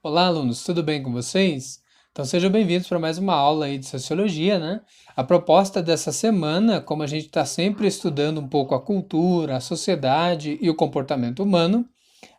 Olá, alunos, tudo bem com vocês? Então sejam bem-vindos para mais uma aula aí de Sociologia, né? A proposta dessa semana, como a gente está sempre estudando um pouco a cultura, a sociedade e o comportamento humano,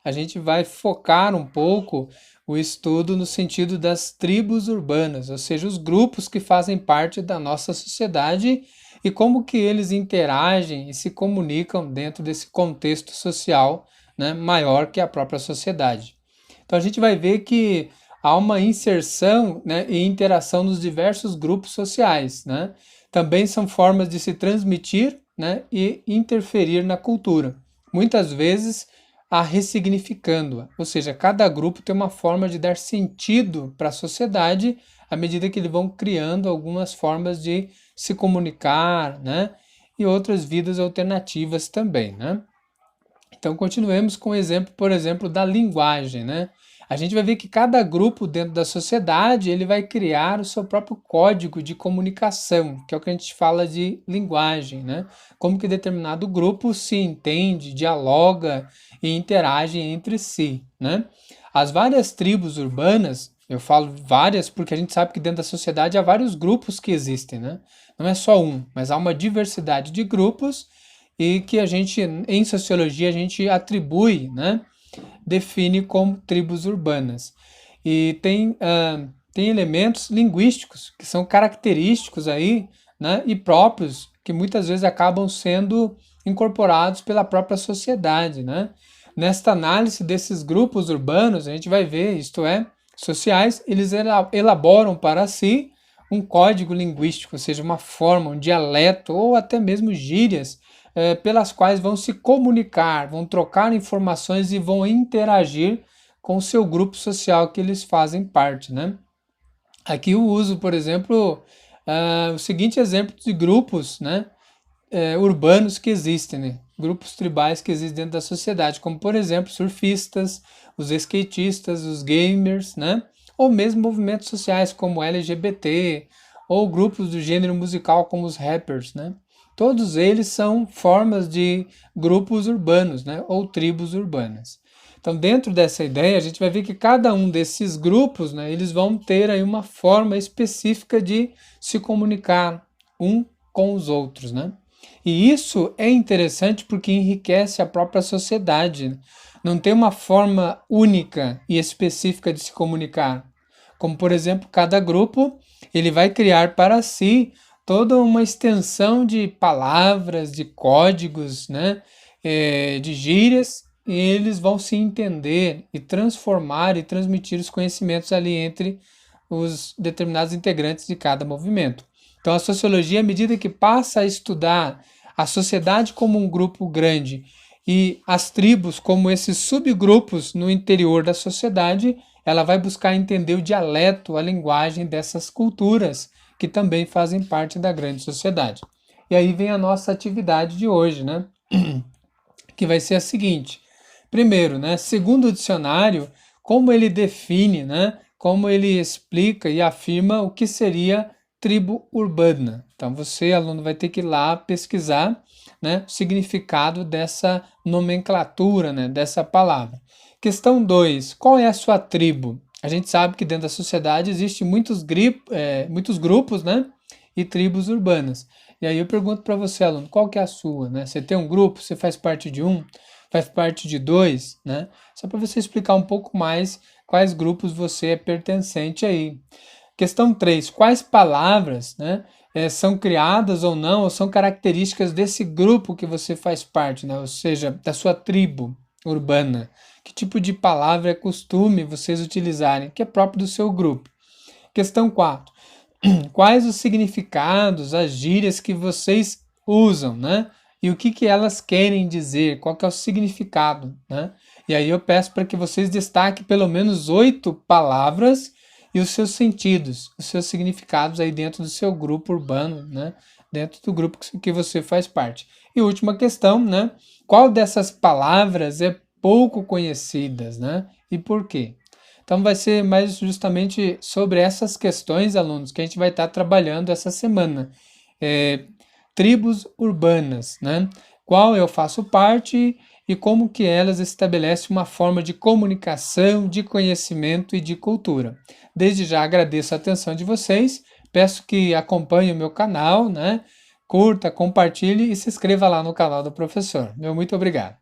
a gente vai focar um pouco o estudo no sentido das tribos urbanas, ou seja, os grupos que fazem parte da nossa sociedade e como que eles interagem e se comunicam dentro desse contexto social, né, maior que a própria sociedade. Então a gente vai ver que há uma inserção, né, e interação nos diversos grupos sociais, né? Também são formas de se transmitir, né, e interferir na cultura. Muitas vezes a ressignificando-a, ou seja, cada grupo tem uma forma de dar sentido para a sociedade à medida que eles vão criando algumas formas de se comunicar, né, e outras vidas alternativas também, né? Então, continuemos com o exemplo, por exemplo, da linguagem, né? A gente vai ver que cada grupo dentro da sociedade ele vai criar o seu próprio código de comunicação, que é o que a gente fala de linguagem, né? Como que determinado grupo se entende, dialoga e interage entre si, né? As várias tribos urbanas, eu falo várias porque a gente sabe que dentro da sociedade há vários grupos que existem, né? Não é só um, mas há uma diversidade de grupos e que a gente, em sociologia, a gente atribui, né, define como tribos urbanas. E tem elementos linguísticos que são característicos aí, né, e próprios, que muitas vezes acabam sendo incorporados pela própria sociedade, né? Nesta análise desses grupos urbanos, a gente vai ver, isto é, sociais, eles elaboram para si um código linguístico, ou seja, uma forma, um dialeto ou até mesmo gírias pelas quais vão se comunicar, vão trocar informações e vão interagir com o seu grupo social que eles fazem parte, né? Aqui eu uso, por exemplo, o seguinte exemplo de grupos, né, urbanos que existem, né? Grupos tribais que existem dentro da sociedade, como por exemplo surfistas, os skatistas, os gamers, né? Ou mesmo movimentos sociais como LGBT, ou grupos do gênero musical como os rappers, né? Todos eles são formas de grupos urbanos, né? Ou tribos urbanas. Então, dentro dessa ideia, a gente vai ver que cada um desses grupos, né, eles vão ter aí uma forma específica de se comunicar um com os outros, né? E isso é interessante porque enriquece a própria sociedade. Não tem uma forma única e específica de se comunicar. Como, por exemplo, cada grupo ele vai criar para si toda uma extensão de palavras, de códigos, né? De gírias, e eles vão se entender e transformar e transmitir os conhecimentos ali entre os determinados integrantes de cada movimento. Então, a sociologia, à medida que passa a estudar a sociedade como um grupo grande e as tribos como esses subgrupos no interior da sociedade, ela vai buscar entender o dialeto, a linguagem dessas culturas que também fazem parte da grande sociedade. E aí vem a nossa atividade de hoje, né? Que vai ser a seguinte: primeiro, né, segundo o dicionário, como ele define, né, como ele explica e afirma o que seria tribo urbana. Então você, aluno, vai ter que ir lá pesquisar, né, o significado dessa nomenclatura, né, dessa palavra. Questão 2: qual é a sua tribo? A gente sabe que dentro da sociedade existem muitos grupos, né, e tribos urbanas. E aí eu pergunto para você, aluno, qual que é a sua, né? Você tem um grupo, você faz parte de um, faz parte de dois, né? Só para você explicar um pouco mais quais grupos você é pertencente aí. Questão 3: quais palavras, né, são criadas ou não, ou são características desse grupo que você faz parte, né? Ou seja, da sua tribo urbana. Que tipo de palavra é costume vocês utilizarem, que é próprio do seu grupo? Questão 4: quais os significados, as gírias que vocês usam, né? E o que, que elas querem dizer, qual que é o significado, né? E aí eu peço para que vocês destaquem pelo menos 8 palavras e os seus sentidos, os seus significados aí dentro do seu grupo urbano, né? Dentro do grupo que você faz parte. E última questão, né? Qual dessas palavras é pouco conhecidas, né? E por quê? Então vai ser mais justamente sobre essas questões, alunos, que a gente vai estar trabalhando essa semana. É, tribos urbanas, né? Qual eu faço parte e como que elas estabelecem uma forma de comunicação, de conhecimento e de cultura. Desde já agradeço a atenção de vocês, peço que acompanhem o meu canal, né? Curta, compartilhe e se inscreva lá no canal do professor. Meu muito obrigado.